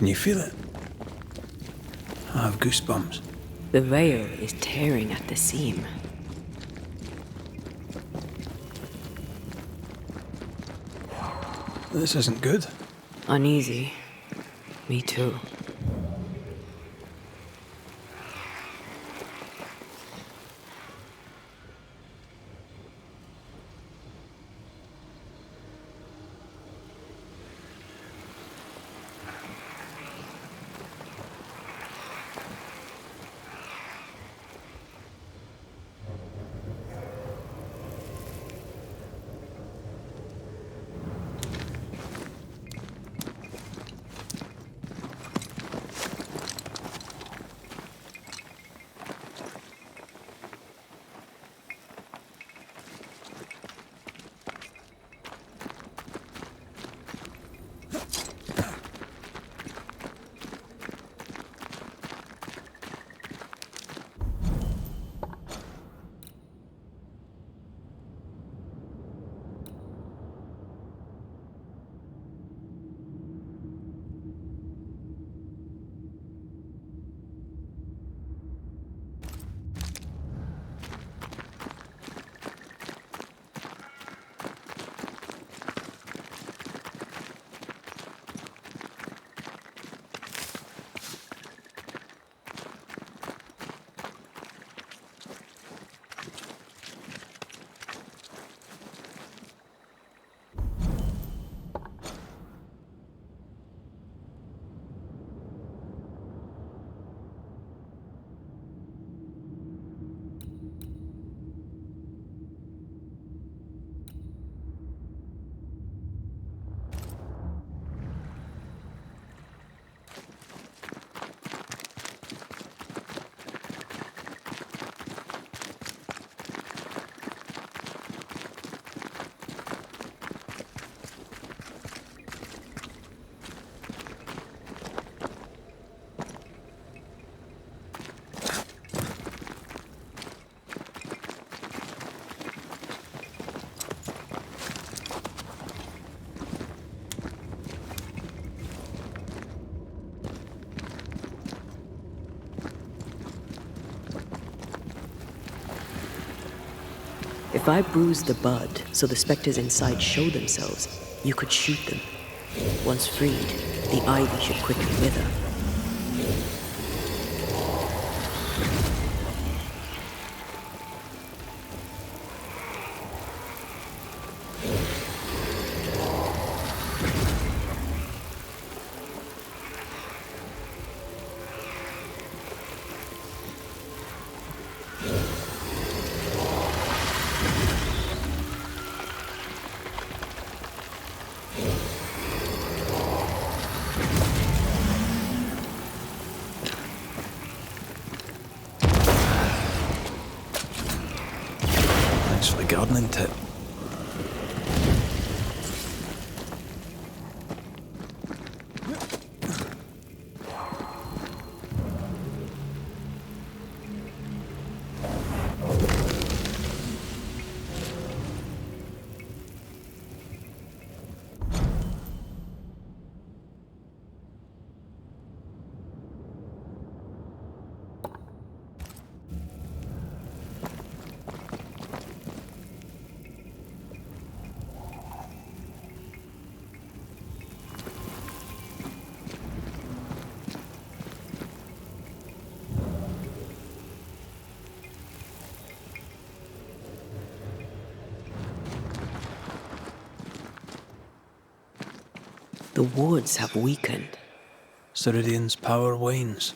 Can you feel it? I have goosebumps. The veil is tearing at the seam. This isn't good. Uneasy. Me too. If I bruise the bud so the specters inside show themselves, you could shoot them. Once freed, the ivy should quickly wither. Thanks for the gardening tip. The woods have weakened. Ceridian's power wanes.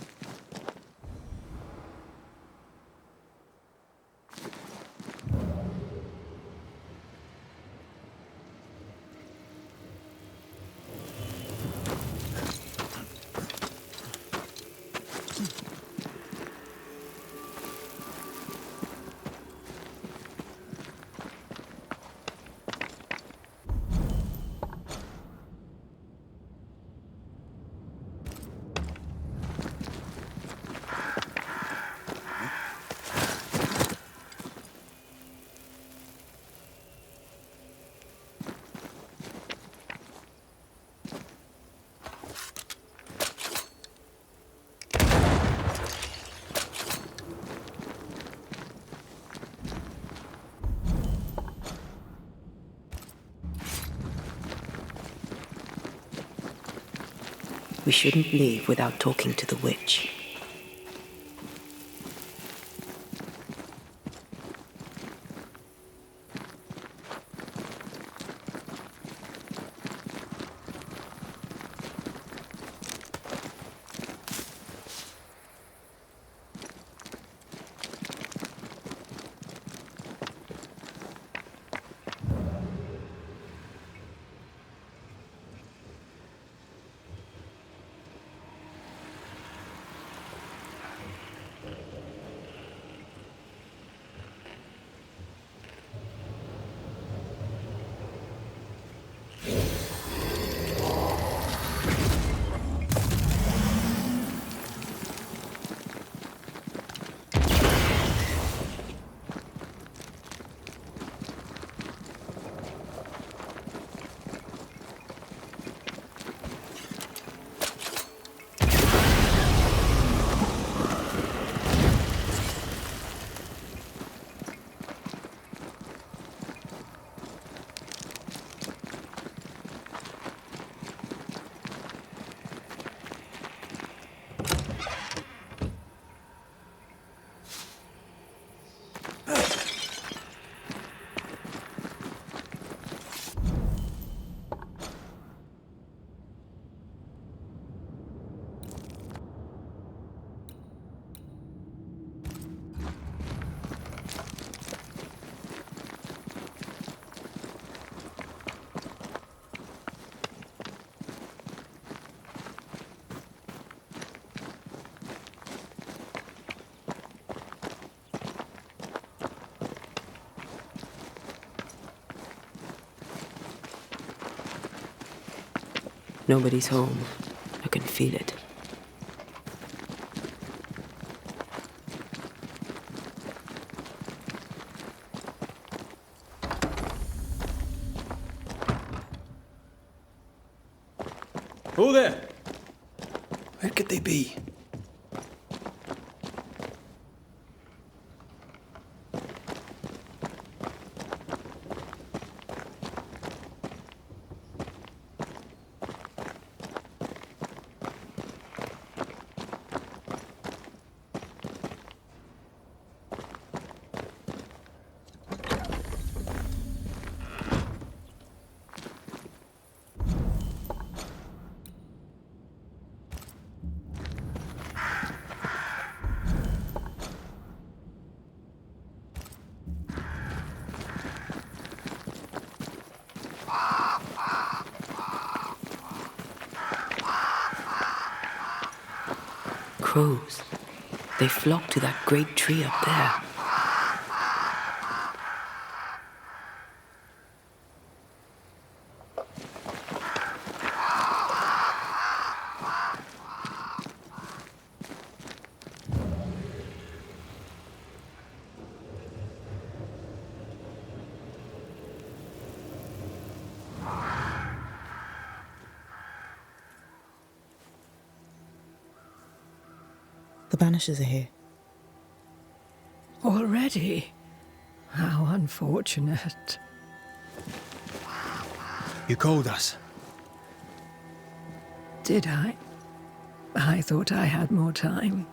We shouldn't leave without talking to the witch. Nobody's home. I can feel it. Who there? Where could they be? Crows. They flock to that great tree up there. The Banishers are here. Already? How unfortunate. You called us. Did I? I thought I had more time.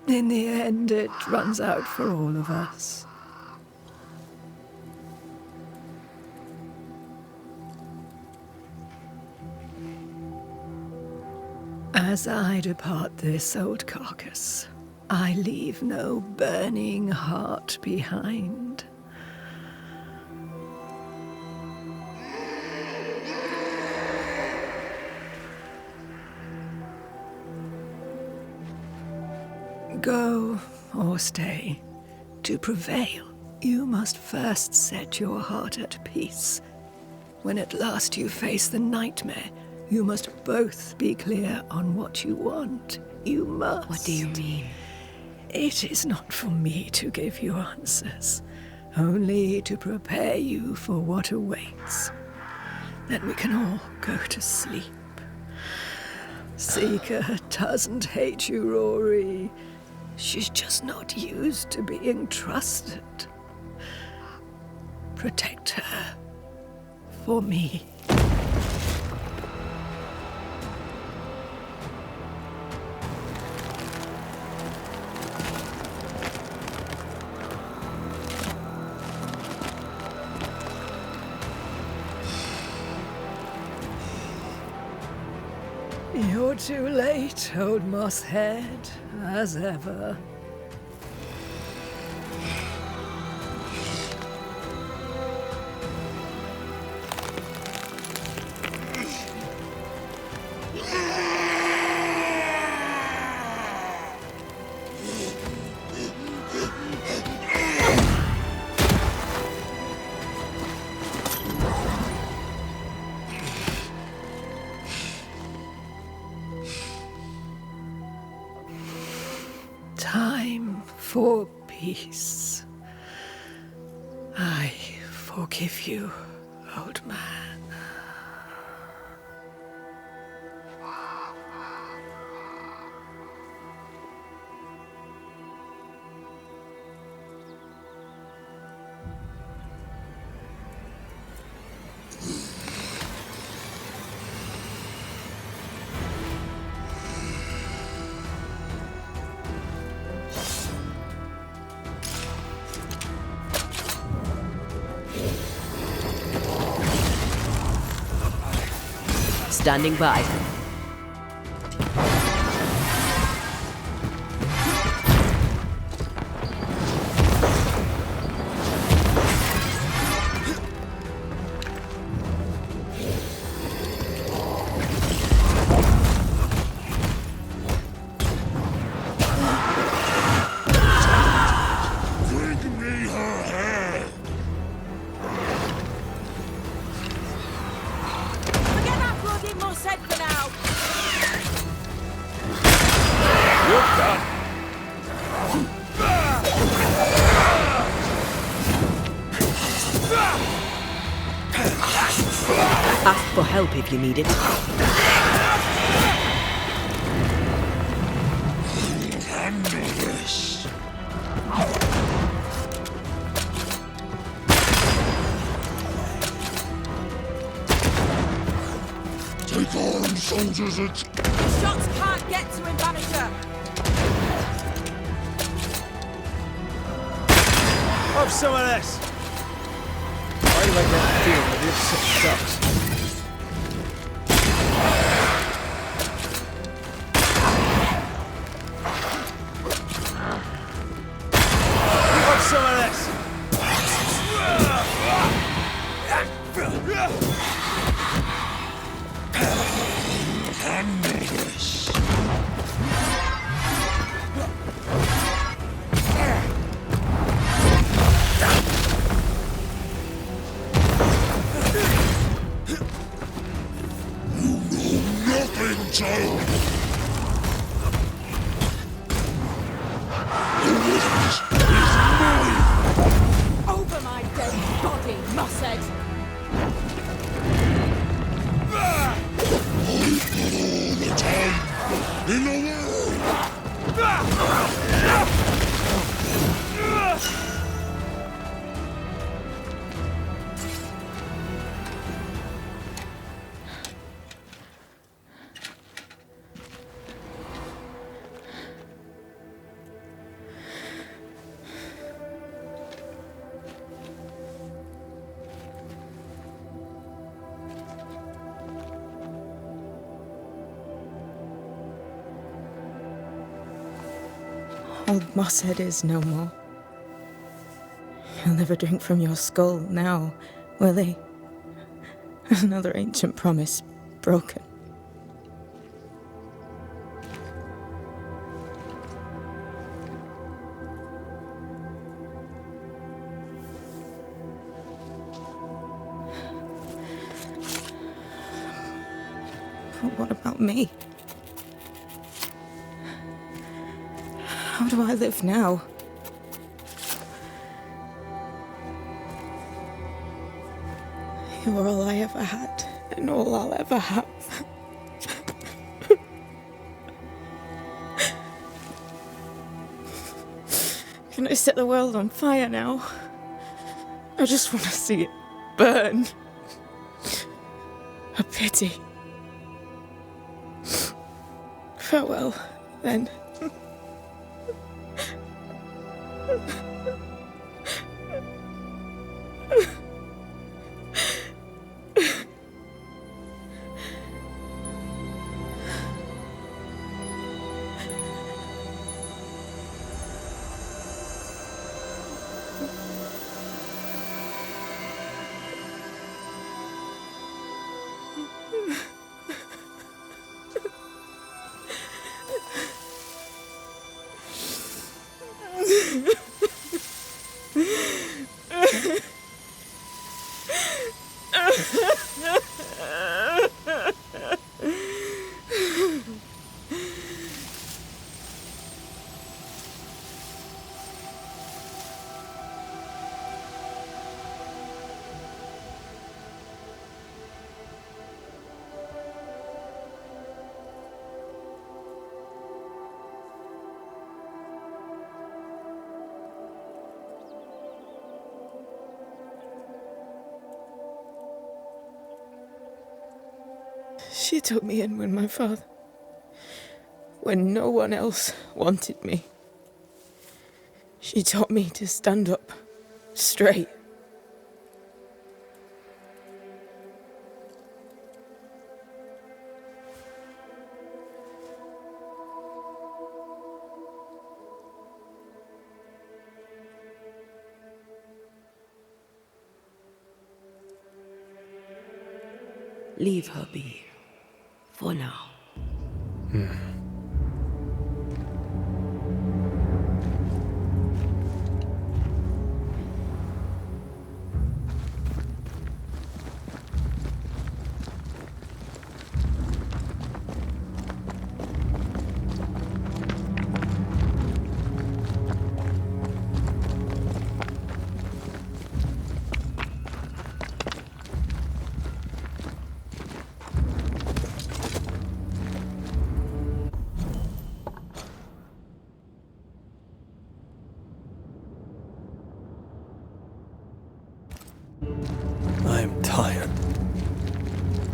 In the end, it runs out for all of us. As I depart this old carcass, I leave no burning heart behind. Go or stay. To prevail, you must first set your heart at peace. When at last you face the nightmare, you must both be clear on what you want. You must. What do you mean? It is not for me to give you answers, only to prepare you for what awaits. Then we can all go to sleep. Seeker doesn't hate you, Rory. She's just not used to being trusted. Protect her. For me. You're too late, old mosshead, as ever. Time for peace. I forgive you, old man. Standing by. Bring me her hair! Forget that bloody mosshead for now! You're done. Ask for help if you need it. Handle this! Take on, soldiers at... Shots can't get to him, Banisher! Have some of this. Why do I get the feeling that this sucks? Have some of this. Handle this! You know nothing, child! The witness is mine! Over my dead body, mosshead! All the time in the world! Old Mosshead is no more. He'll never drink from your skull now, will he? Another ancient promise broken. But what about me? How do I live now? You're all I ever had, and all I'll ever have. Can I set the world on fire now? I just want to see it burn. A pity. Farewell, then. She took me in when no one else wanted me. She taught me to stand up straight. Leave her be. For now. I'm tired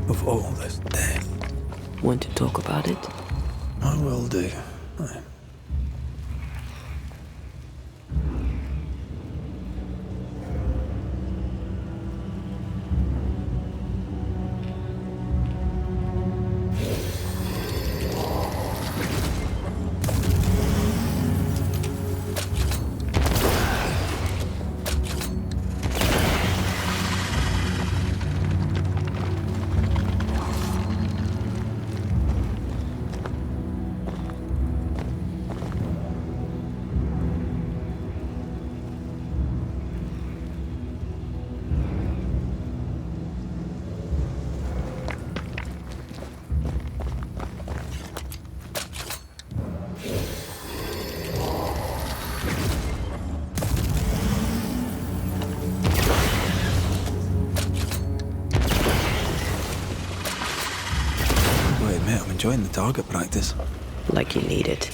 of all this death. Want to talk about it? I will do. Mate, I'm enjoying the target practice. Like you need it.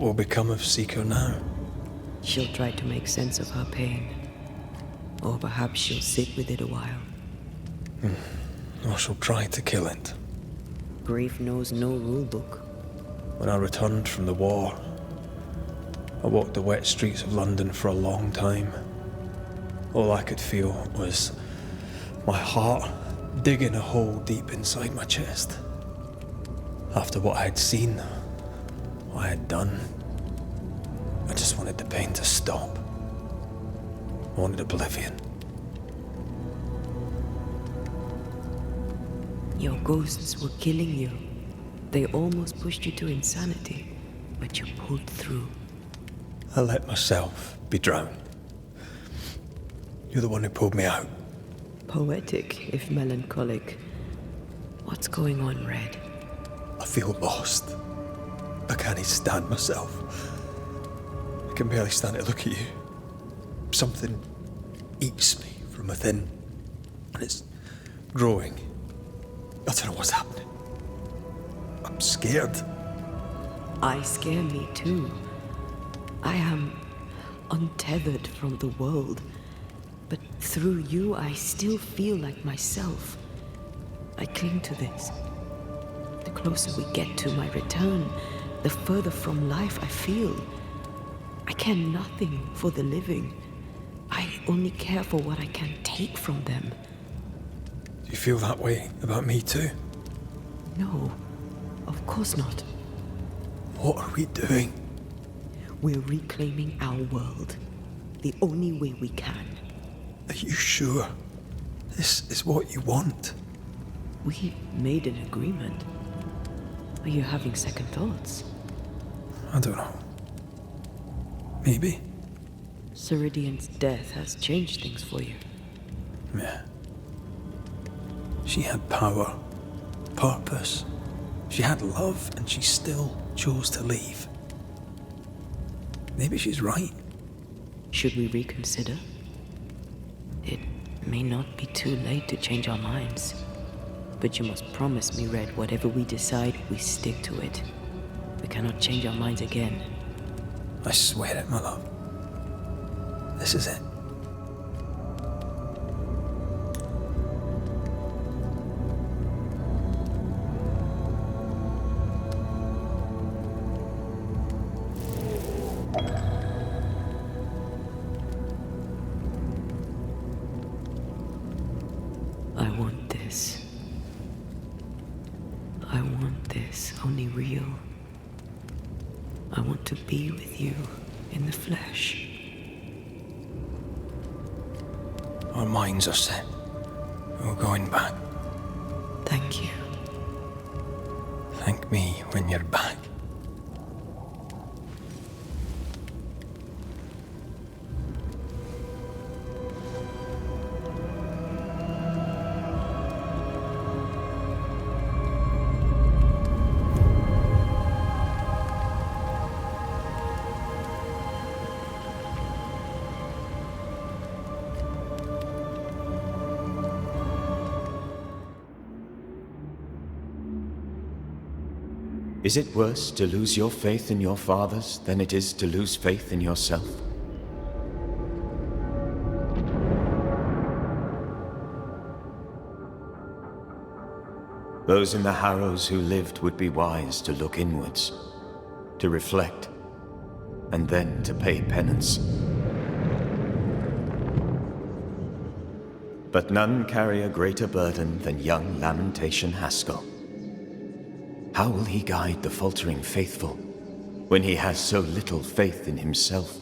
will become of Seeker now? She'll try to make sense of her pain. Or perhaps she'll sit with it a while. Or she'll try to kill it. Grief knows no rule book. When I returned from the war, I walked the wet streets of London for a long time. All I could feel was my heart digging a hole deep inside my chest. After what I had seen, what I had done, I just wanted the pain to stop. I wanted oblivion. Your ghosts were killing you. They almost pushed you to insanity, but you pulled through. I let myself be drowned. You're the one who pulled me out. Poetic, if melancholic. What's going on, Red? I feel lost. I can't even stand myself. I can barely stand to look at you. Something eats me from within, and it's growing. I don't know what's happening. I'm scared. I scare me too. I am untethered from the world, but through you I still feel like myself. I cling to this. The closer we get to my return, the further from life I feel. I care nothing for the living. I only care for what I can take from them. Do you feel that way about me too? No, of course not. What are we doing? We're reclaiming our world. The only way we can. Are you sure? This is what you want? We made an agreement. Are you having second thoughts? I don't know. Maybe. Ceridian's death has changed things for you. Yeah. She had power, purpose. She had love, and she still chose to leave. Maybe she's right. Should we reconsider? It may not be too late to change our minds. But you must promise me, Red, whatever we decide, we stick to it. We cannot change our minds again. I swear it, my love. This is it. I want this. I want this, only real. I want to be with you in the flesh. Our minds are set. We're going back. Thank you. Thank me when you're back. Is it worse to lose your faith in your fathers than it is to lose faith in yourself? Those in the Harrows who lived would be wise to look inwards, to reflect, and then to pay penance. But none carry a greater burden than young Lamentation Haskell. How will he guide the faltering faithful when he has so little faith in himself?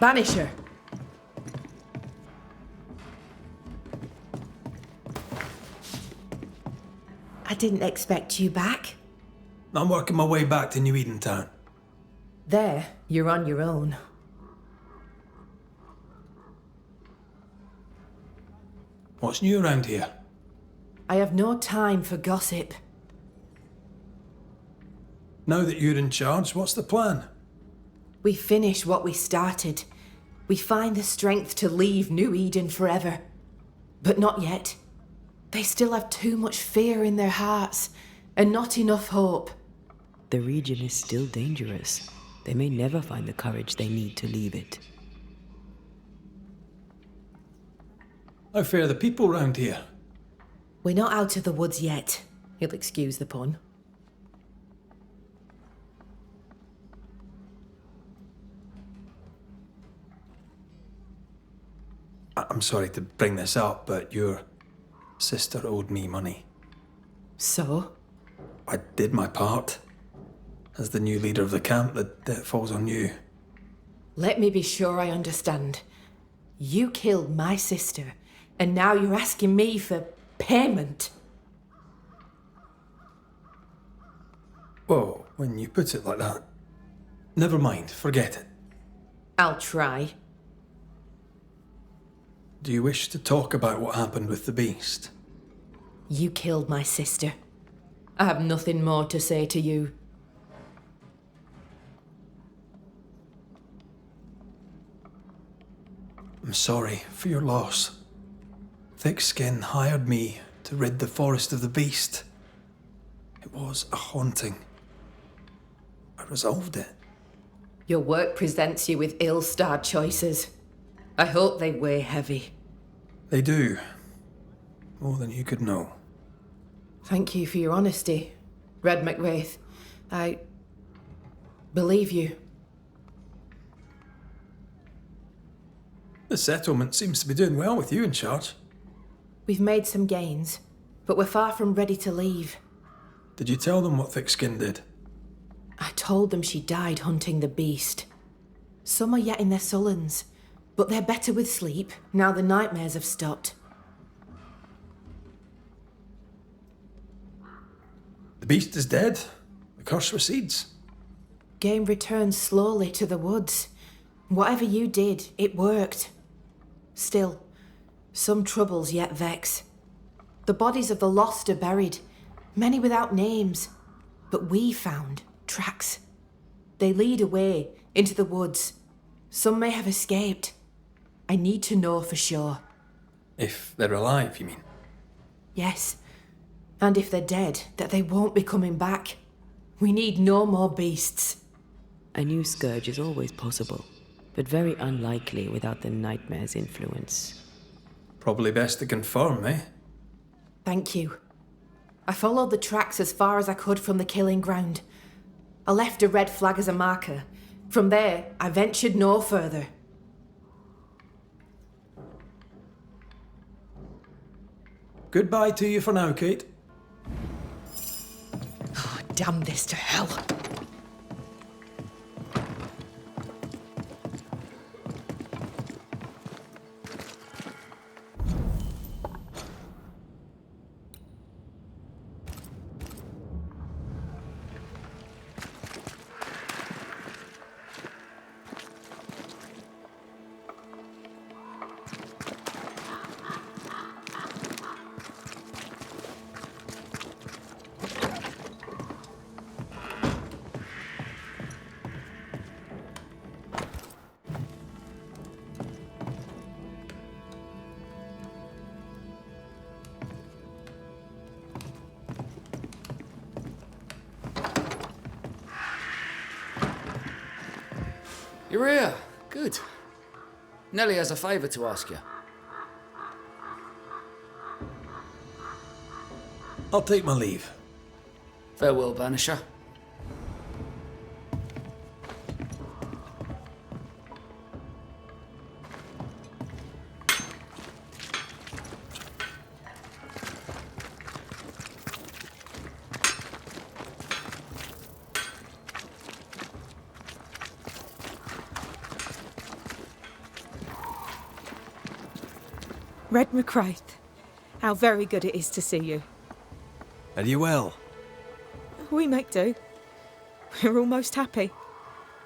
Banisher! I didn't expect you back. I'm working my way back to New Eden Town. There, you're on your own. What's new around here? I have no time for gossip. Now that you're in charge, what's the plan? We finish what we started. We find the strength to leave New Eden forever. But not yet. They still have too much fear in their hearts, and not enough hope. The region is still dangerous. They may never find the courage they need to leave it. How fare the people round here? We're not out of the woods yet. You'll excuse the pun. I'm sorry to bring this up, but your sister owed me money. So? I did my part. As the new leader of the camp, the debt falls on you. Let me be sure I understand. You killed my sister, and now you're asking me for payment. Whoa, when you put it like that. Never mind, forget it. I'll try. Do you wish to talk about what happened with the beast? You killed my sister. I have nothing more to say to you. I'm sorry for your loss. Thick-Skin hired me to rid the forest of the beast. It was a haunting. I resolved it. Your work presents you with ill-starred choices. I hope they weigh heavy. They do. More than you could know. Thank you for your honesty, Red McWraith. I believe you. The settlement seems to be doing well with you in charge. We've made some gains, but we're far from ready to leave. Did you tell them what Thick-Skin did? I told them she died hunting the beast. Some are yet in their sullens, but they're better with sleep now the nightmares have stopped. The beast is dead. The curse recedes. Game returns slowly to the woods. Whatever you did, it worked. Still, some troubles yet vex. The bodies of the lost are buried, many without names, but we found tracks. They lead away into the woods. Some may have escaped. I need to know for sure. If they're alive, you mean? Yes, and if they're dead, that they won't be coming back. We need no more beasts. A new scourge is always possible, but very unlikely without the nightmare's influence. Probably best to confirm, eh? Thank you. I followed the tracks as far as I could from the killing ground. I left a red flag as a marker. From there, I ventured no further. Goodbye to you for now, Kate. Oh, damn this to hell. You're here. Good. Nellie has a favour to ask you. I'll take my leave. Farewell, Banisher. Red McCraith, how very good it is to see you. Are you well? We make do. We're almost happy.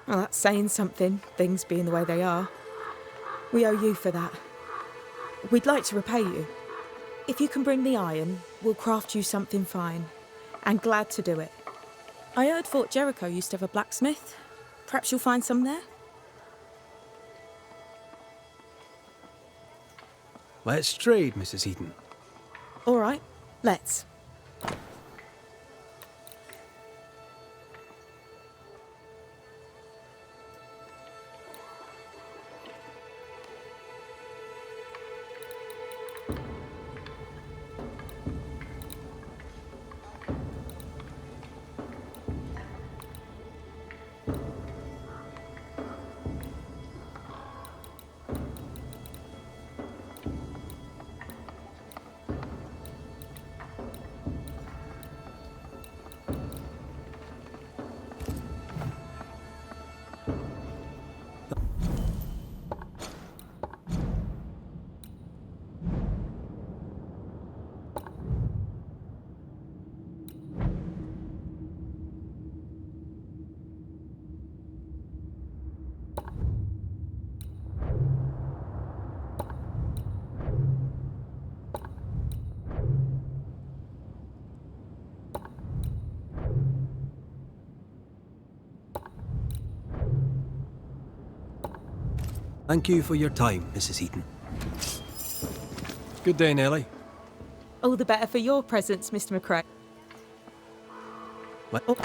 Well, that's saying something, things being the way they are. We owe you for that. We'd like to repay you. If you can bring the iron, we'll craft you something fine. And glad to do it. I heard Fort Jericho used to have a blacksmith. Perhaps you'll find some there? Let's trade, Mrs. Eden. All right, let's. Thank you for your time, Mrs. Eden. Good day, Nellie. All the better for your presence, Mr. McCrae. What? Oh.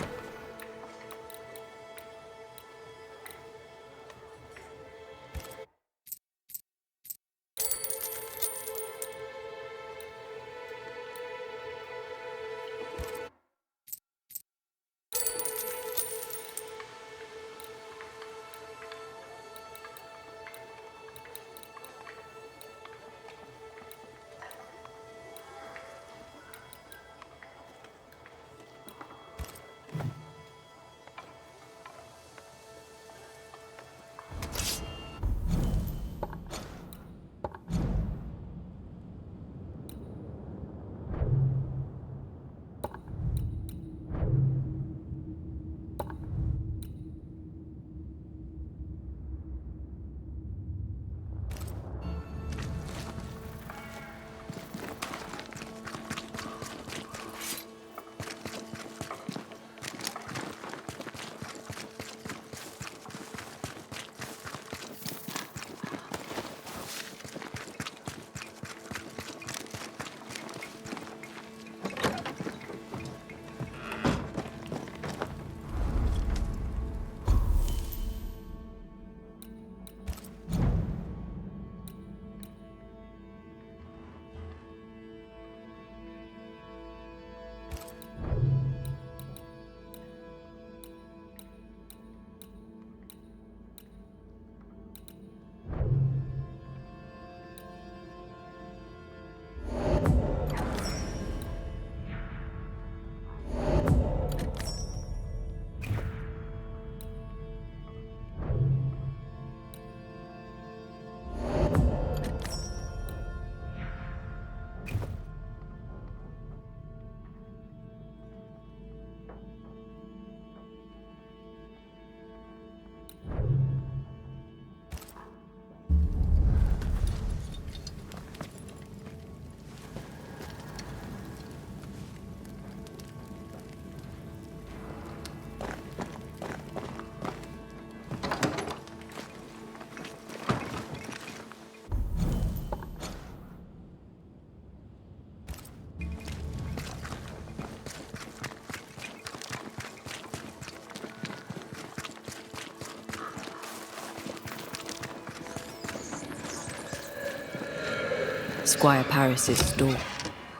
Squire Paris's door.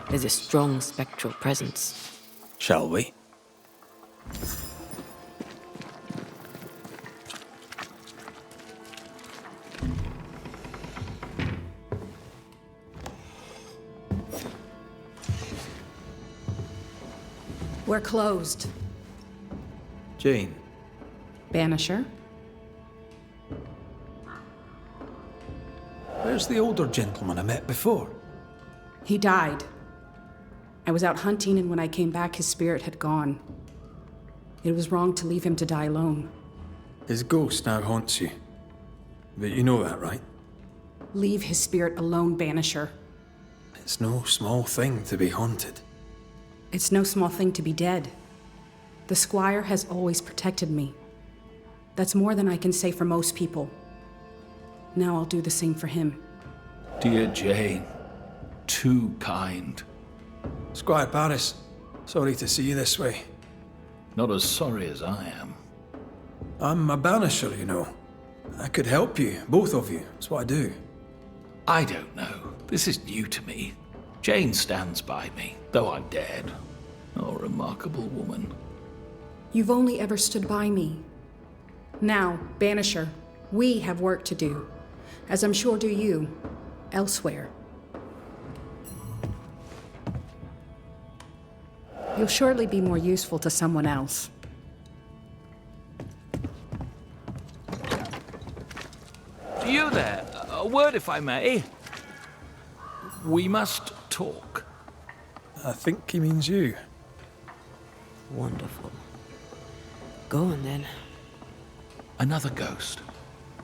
There's a strong spectral presence. Shall we? We're closed. Jane, Banisher? Where's the older gentleman I met before? He died. I was out hunting, and when I came back, his spirit had gone. It was wrong to leave him to die alone. His ghost now haunts you. But you know that, right? Leave his spirit alone, Banisher. It's no small thing to be haunted. It's no small thing to be dead. The Squire has always protected me. That's more than I can say for most people. Now I'll do the same for him. Dear Jane, too kind. Squire Paris, sorry to see you this way. Not as sorry as I am. I'm a banisher, you know. I could help you, both of you. That's what I do. I don't know. This is new to me. Jane stands by me, though I'm dead. Oh, remarkable woman. You've only ever stood by me. Now, Banisher, we have work to do, as I'm sure do you, elsewhere. You'll surely be more useful to someone else. You there? A word, if I may. We must talk. I think he means you. Wonderful. Go on then. Another ghost.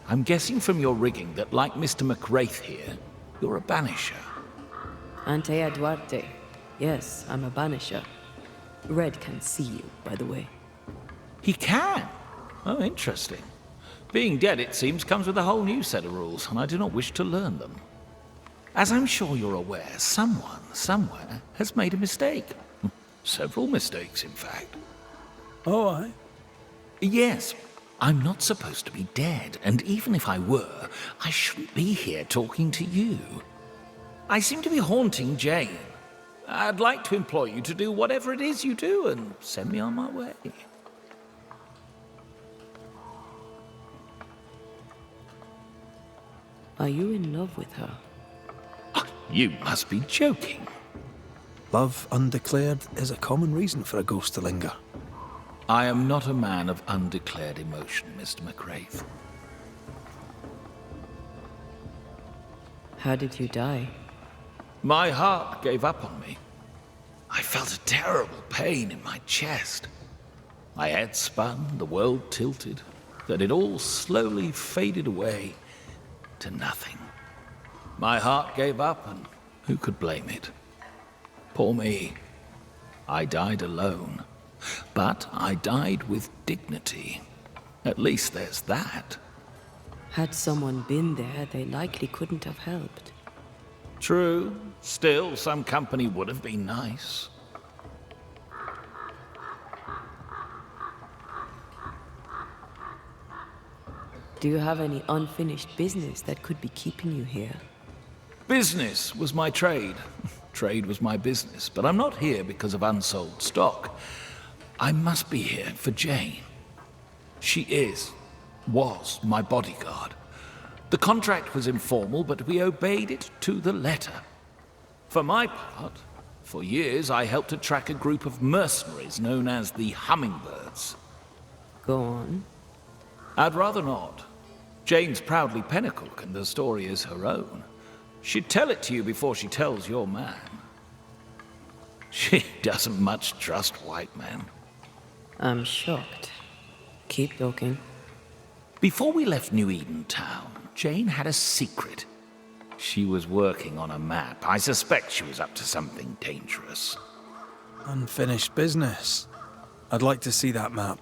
I'm guessing from your rigging that, like Mr. McWraith here, you're a banisher. Antea Duarte. Yes, I'm a banisher. Red can see you, by the way. He can? Oh, interesting. Being dead, it seems, comes with a whole new set of rules, and I do not wish to learn them. As I'm sure you're aware, someone, somewhere, has made a mistake. Several mistakes, in fact. Oh, aye? Yes. I'm not supposed to be dead, and even if I were, I shouldn't be here talking to you. I seem to be haunting Jane. I'd like to implore you to do whatever it is you do and send me on my way. Are you in love with her? You must be joking. Love undeclared is a common reason for a ghost to linger. I am not a man of undeclared emotion, Mr. McWraith. How did you die? My heart gave up on me. I felt a terrible pain in my chest. My head spun, the world tilted, then it all slowly faded away to nothing. My heart gave up, and who could blame it? Poor me. I died alone. But I died with dignity. At least there's that. Had someone been there, they likely couldn't have helped. True. Still, some company would have been nice. Do you have any unfinished business that could be keeping you here? Business was my trade. Trade was my business. But I'm not here because of unsold stock. I must be here for Jane. She was my bodyguard. The contract was informal, but we obeyed it to the letter. For my part, for years I helped to track a group of mercenaries known as the Hummingbirds. Go on. I'd rather not. Jane's proudly Pennacook, and the story is her own. She'd tell it to you before she tells your man. She doesn't much trust white men. I'm shocked. Keep talking. Before we left New Eden Town, Jane had a secret. She was working on a map. I suspect she was up to something dangerous. Unfinished business. I'd like to see that map.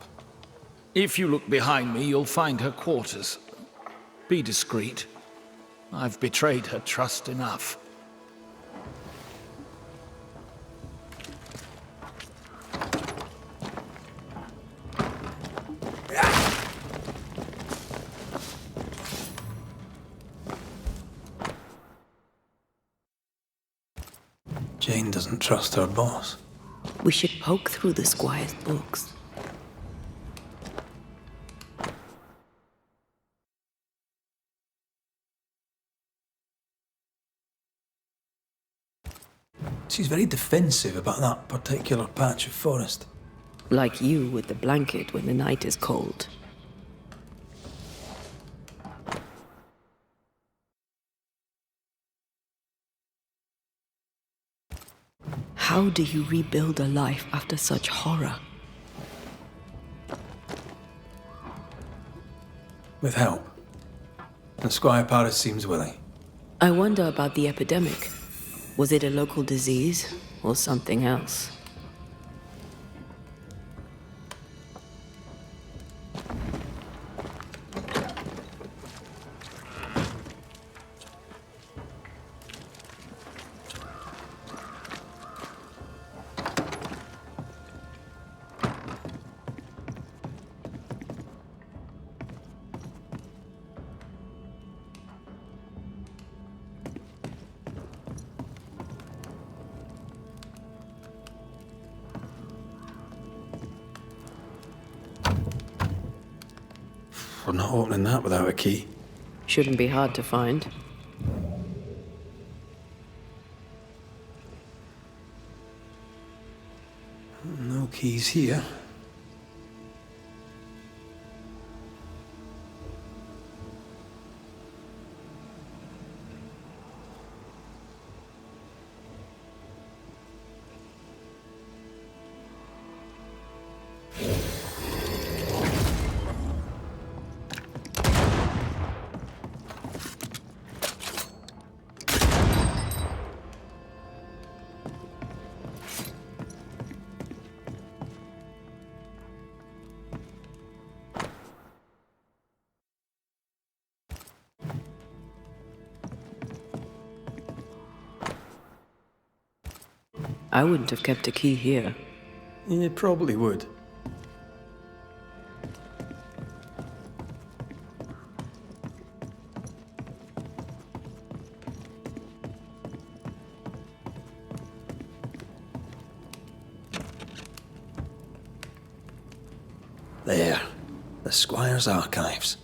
If you look behind me, you'll find her quarters. Be discreet. I've betrayed her trust enough. Jane doesn't trust her boss. We should poke through the Squire's books. She's very defensive about that particular patch of forest. Like you with the blanket when the night is cold. How do you rebuild a life after such horror? With help. And Squire Paris seems willing. I wonder about the epidemic. Was it a local disease or something else? We're not opening that without a key. Shouldn't be hard to find. No keys here. I wouldn't have kept a key here. You probably would. There. The Squire's archives.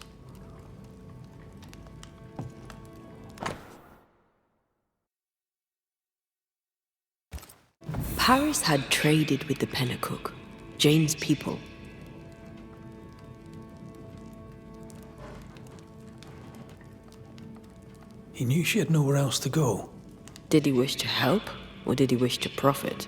Paris had traded with the Pennacook, Jane's people. He knew she had nowhere else to go. Did he wish to help, or did he wish to profit?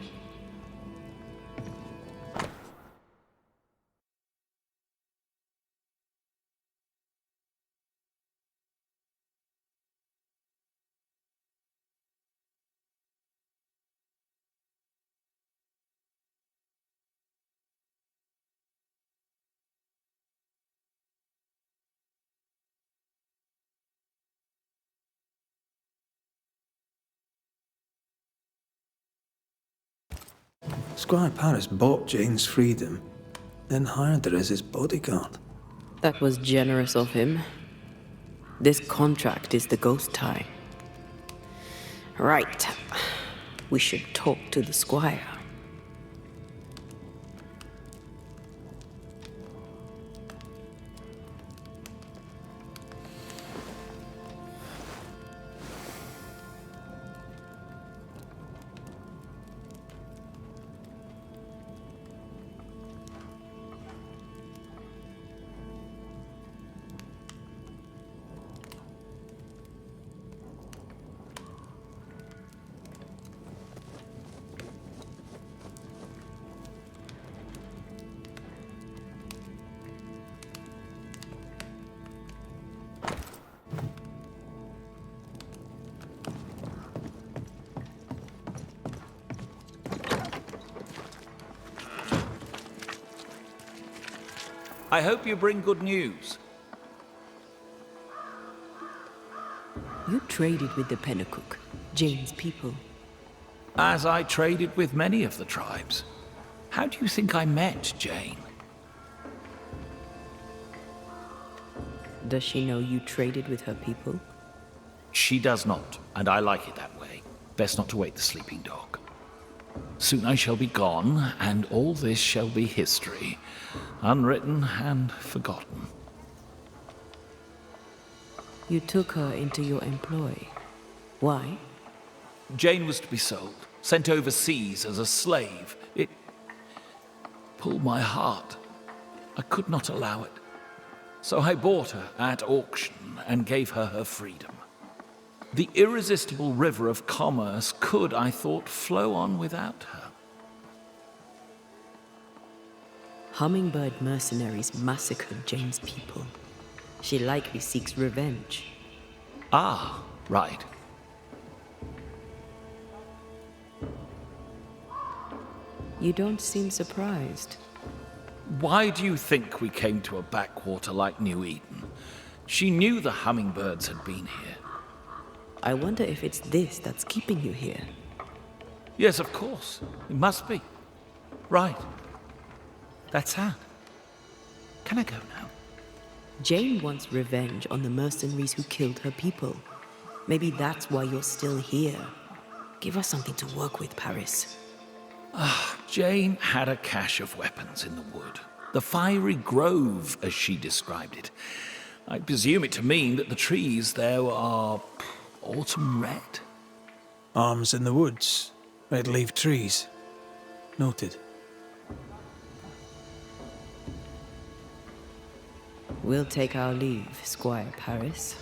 Squire Paris bought Jane's freedom, then hired her as his bodyguard. That was generous of him. This contract is the ghost tie. Right. We should talk to the Squire. I hope you bring good news. You traded with the Pennacook, Jane's people. As I traded with many of the tribes. How do you think I met Jane? Does she know you traded with her people? She does not, and I like it that way. Best not to wake the sleeping dog. Soon I shall be gone, and all this shall be history, unwritten and forgotten. You took her into your employ. Why? Jane was to be sold, sent overseas as a slave. It pulled my heart. I could not allow it. So I bought her at auction and gave her her freedom. The irresistible river of commerce could, I thought, flow on without her. Hummingbird mercenaries massacred Jane's people. She likely seeks revenge. Ah, right. You don't seem surprised. Why do you think we came to a backwater like New Eden? She knew the hummingbirds had been here. I wonder if it's this that's keeping you here. Yes, of course. It must be. Right. That's sad. Can I go now? Jane wants revenge on the mercenaries who killed her people. Maybe that's why you're still here. Give us something to work with, Paris. Jane had a cache of weapons in the wood. The fiery grove, as she described it. I presume it to mean that the trees there are autumn red. Arms in the woods, red leaf trees. Noted. We'll take our leave, Squire Paris.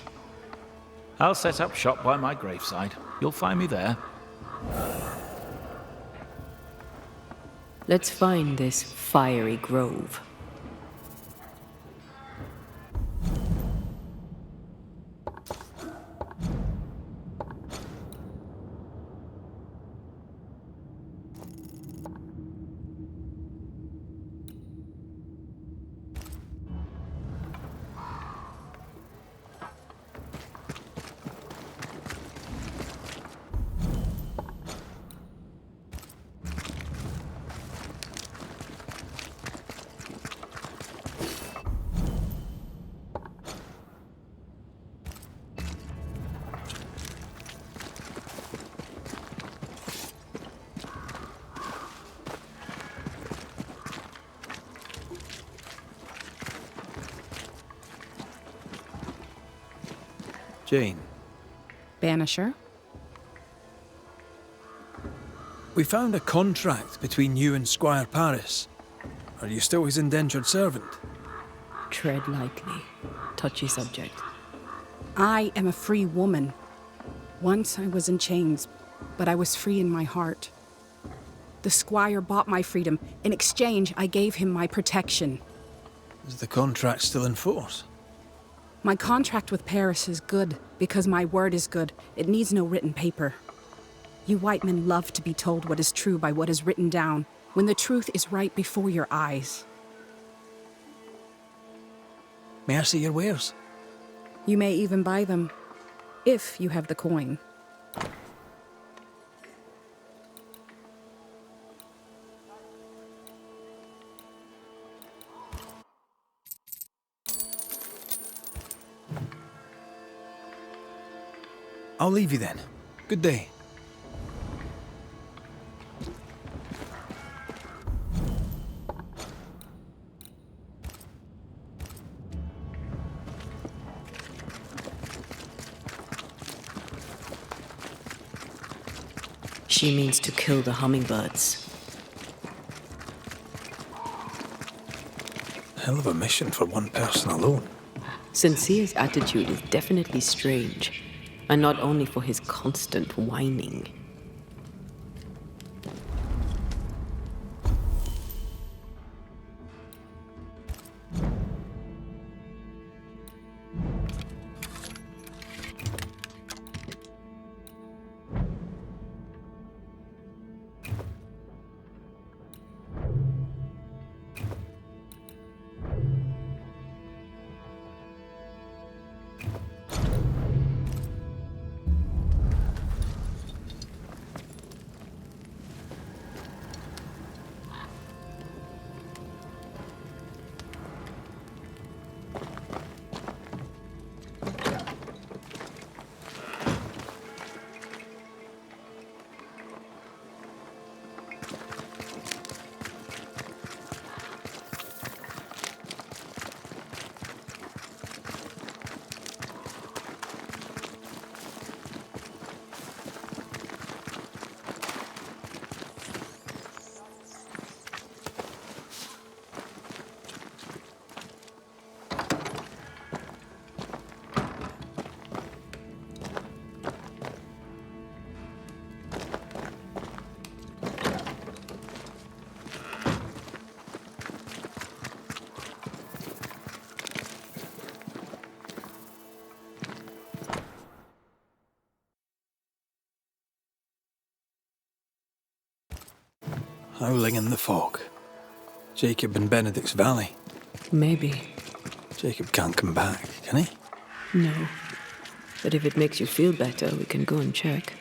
I'll set up shop by my graveside. You'll find me there. Let's find this fiery grove. Jane, Banisher? we found a contract between you and Squire Paris. Are you still his indentured servant? Tread lightly. Touchy subject. I am a free woman. Once I was in chains, but I was free in my heart. The squire bought my freedom. In exchange, I gave him my protection. Is the contract still in force? My contract with Paris is good, because my word is good. It needs no written paper. You white men love to be told what is true by what is written down, when the truth is right before your eyes. May I see your wares? You may even buy them, if you have the coin. I'll leave you then. Good day. She means to kill the hummingbirds. Hell of a mission for one person alone. Sincere's attitude is definitely strange, and not only for his constant whining. howling in the fog. Jacob in Benedict's Valley. Maybe. Jacob can't come back, can he? No. But if it makes you feel better, we can go and check.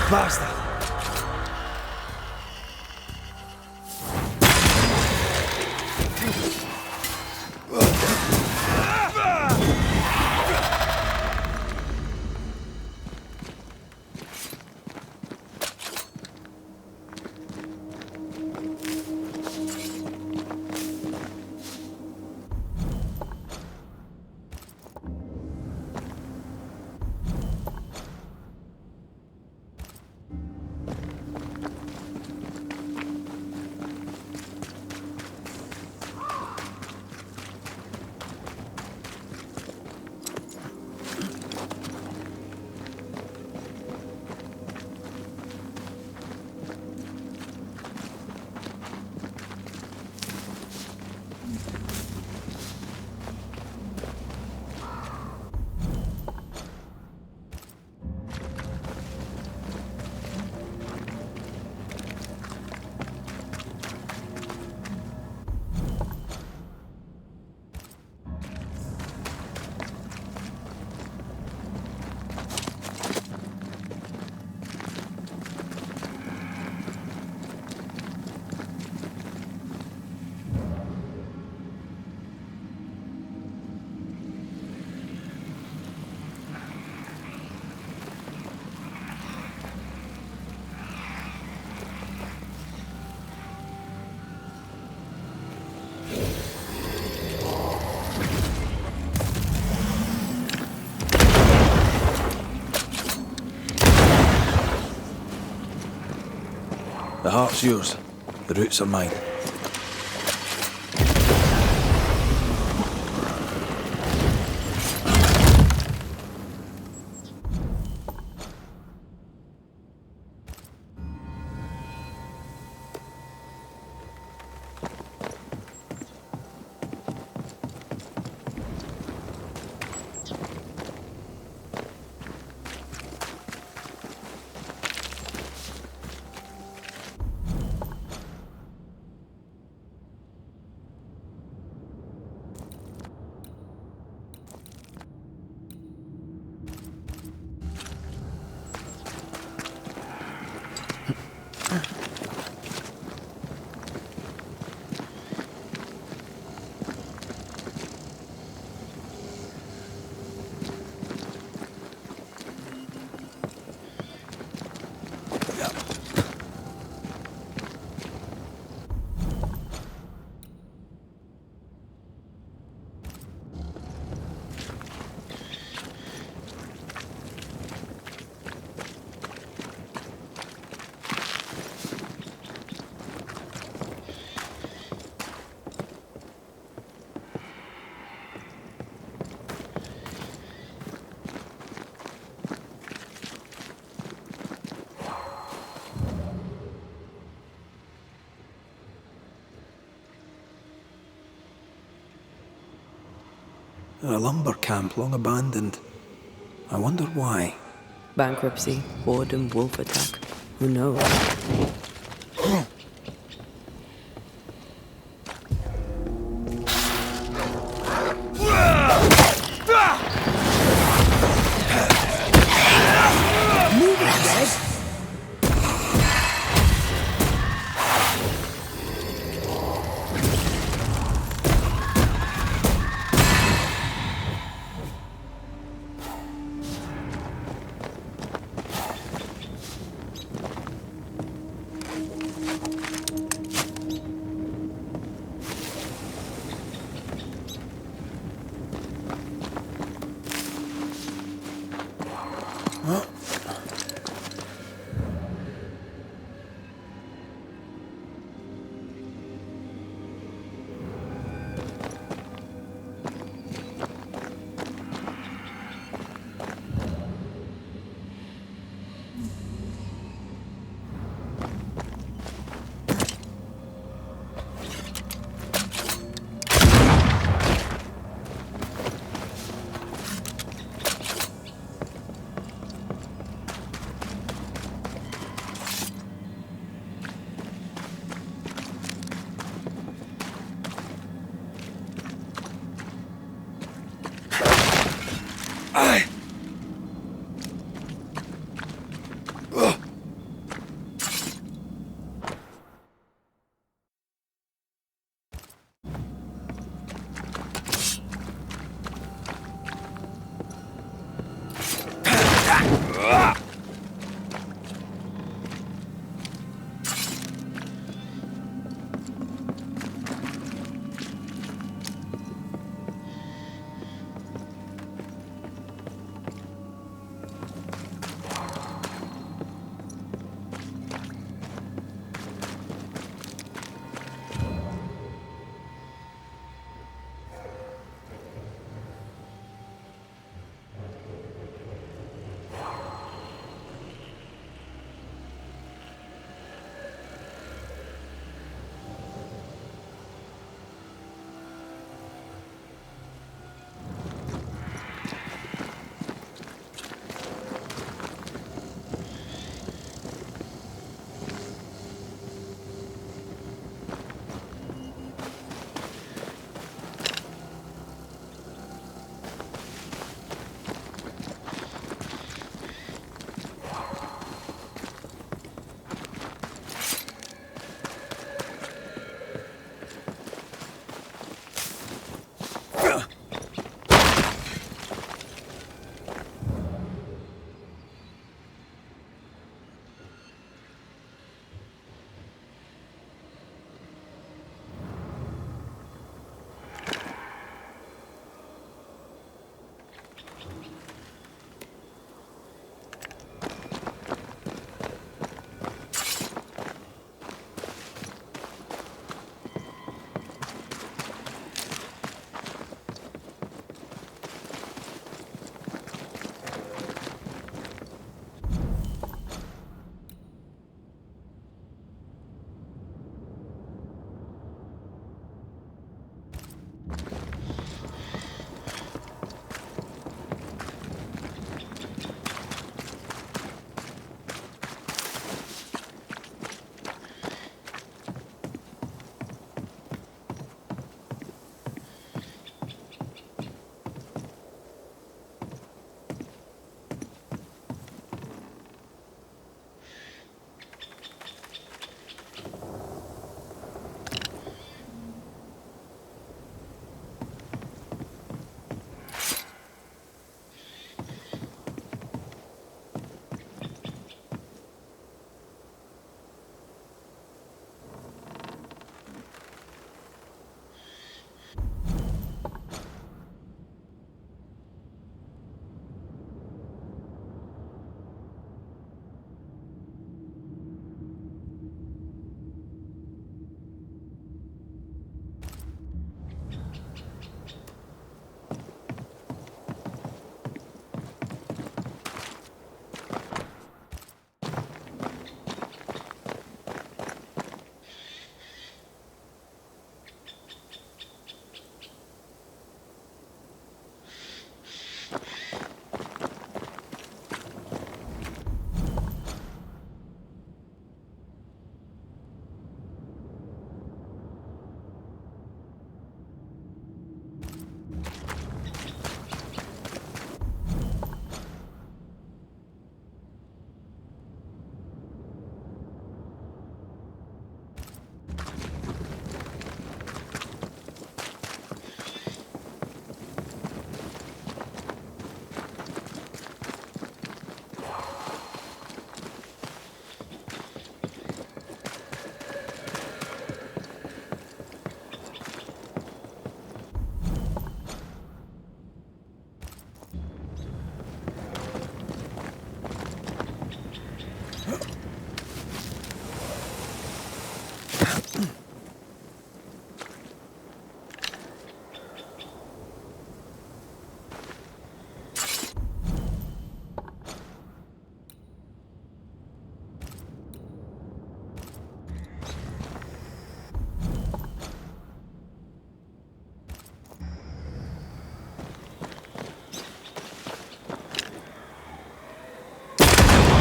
Basta! The heart's yours. The roots are mine. A lumber camp long abandoned. I wonder why. Bankruptcy, boredom, wolf attack. Who knows?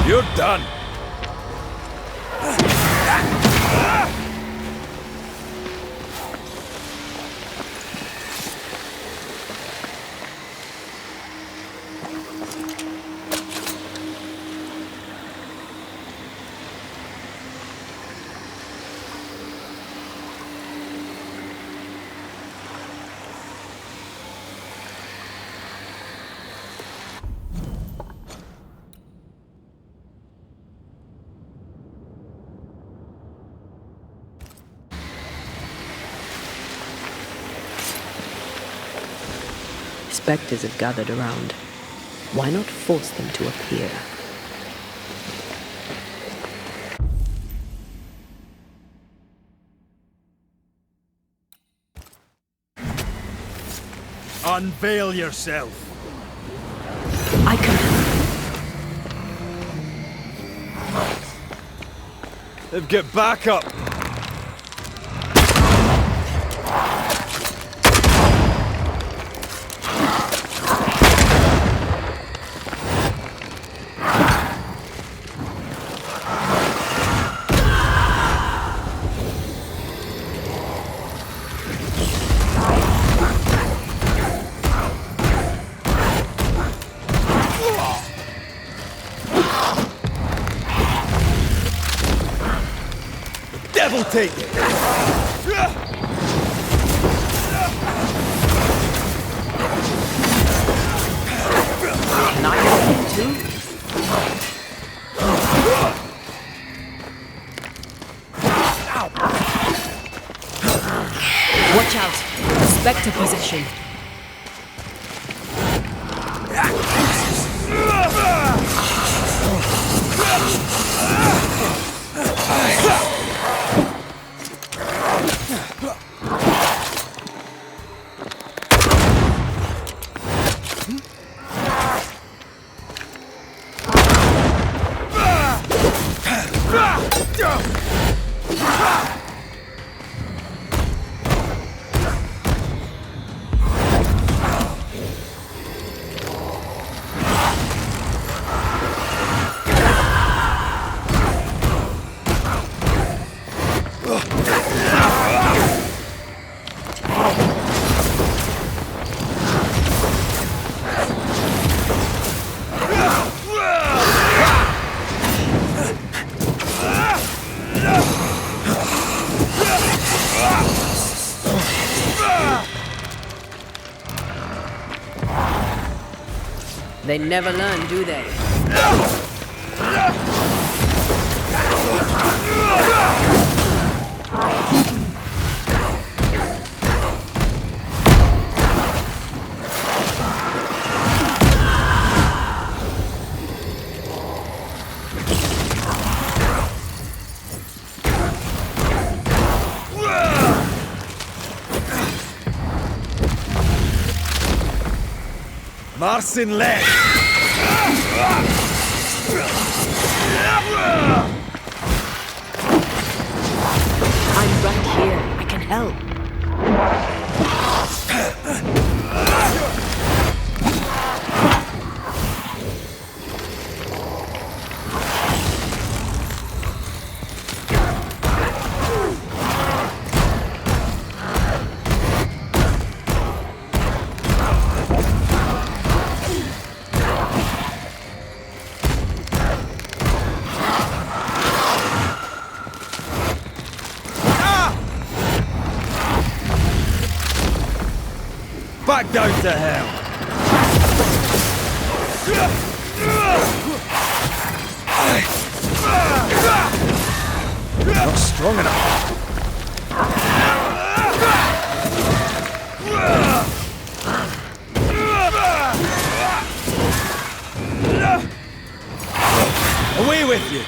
You're done. Spectres have gathered around. Why not force them to appear? Unveil yourself. I can... They've got backup. Devil take it! Can I help you too? Watch out! Spectre possession. They never learn, do they? Marcin left! I'm right here. I can help. Back down to hell! Not strong enough. Away with you!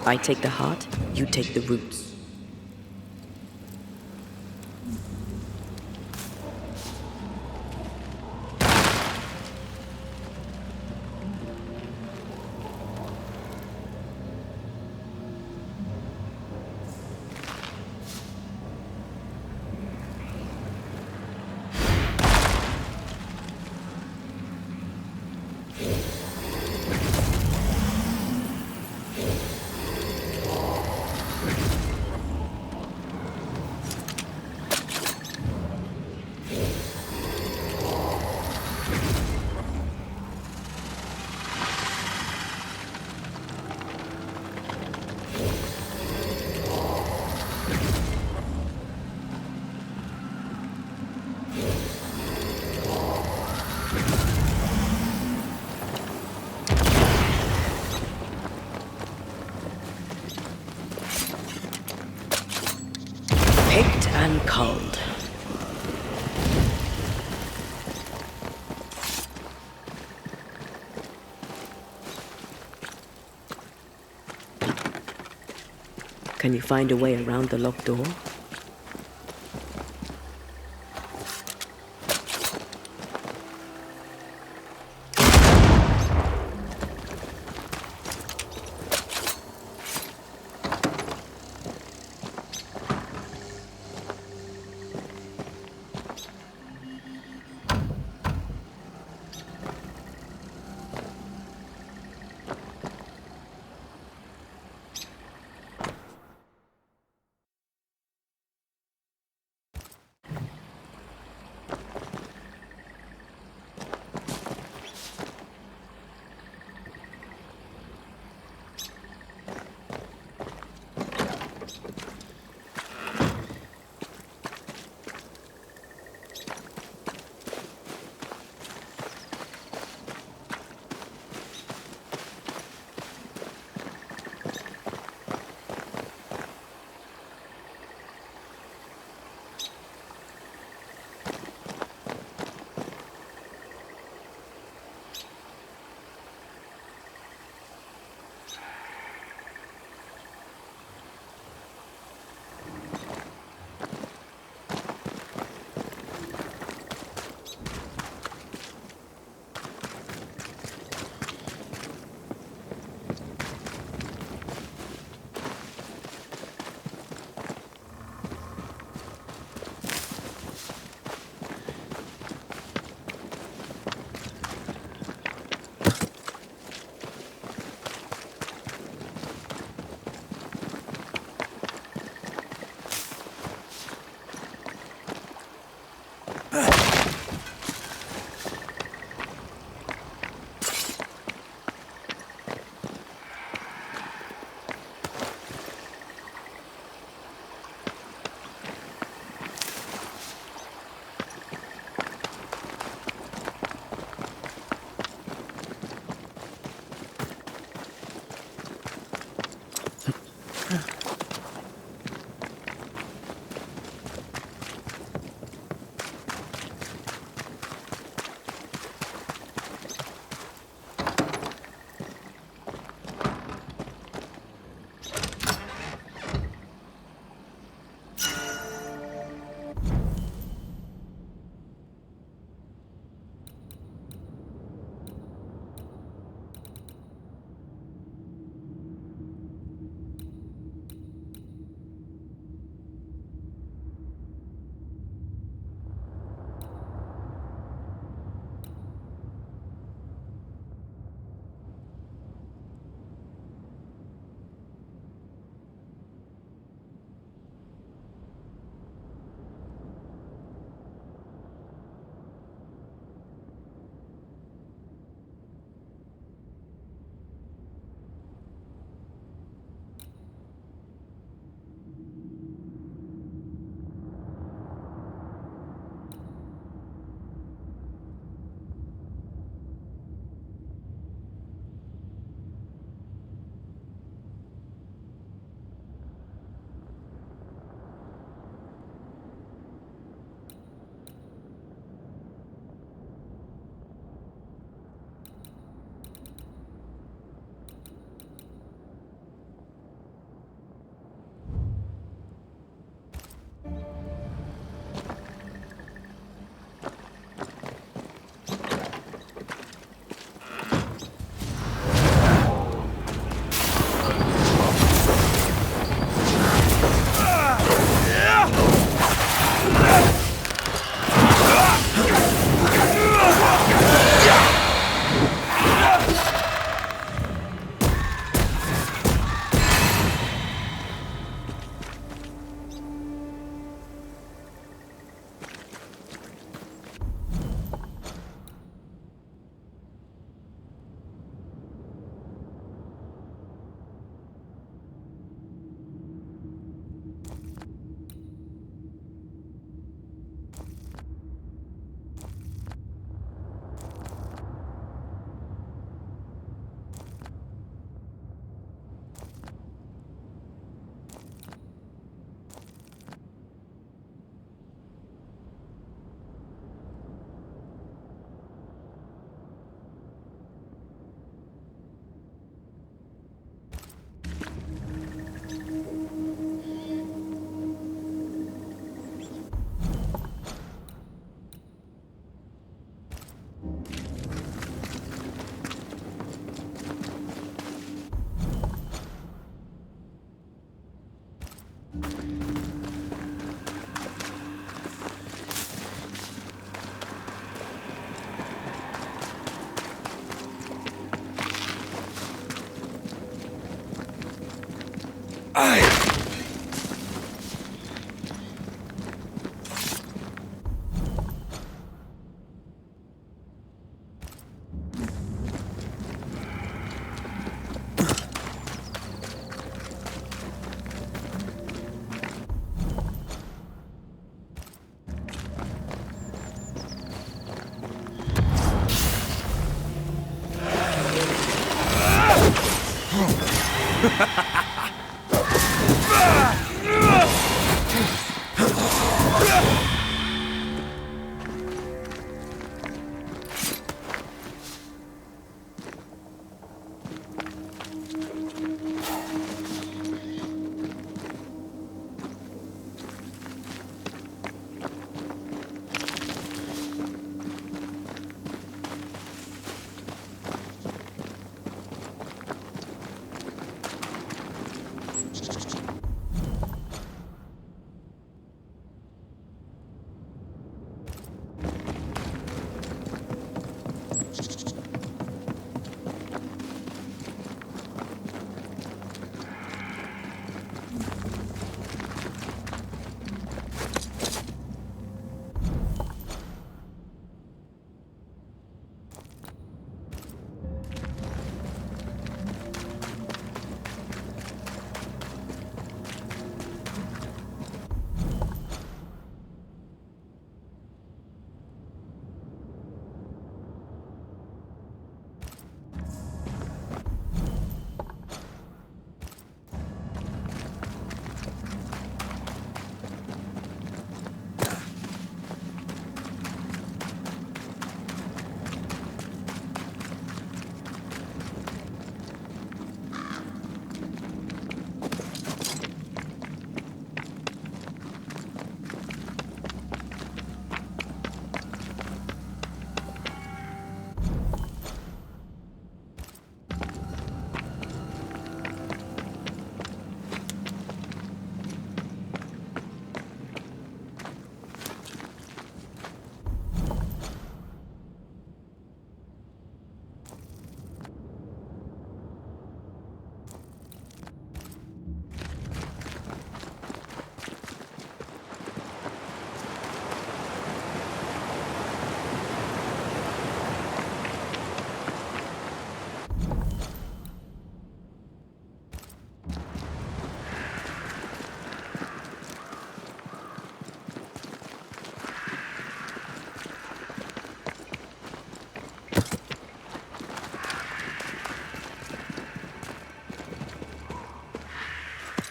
I take the heart, you take the roots. Picked and culled. Can you find a way around the locked door?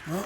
Well,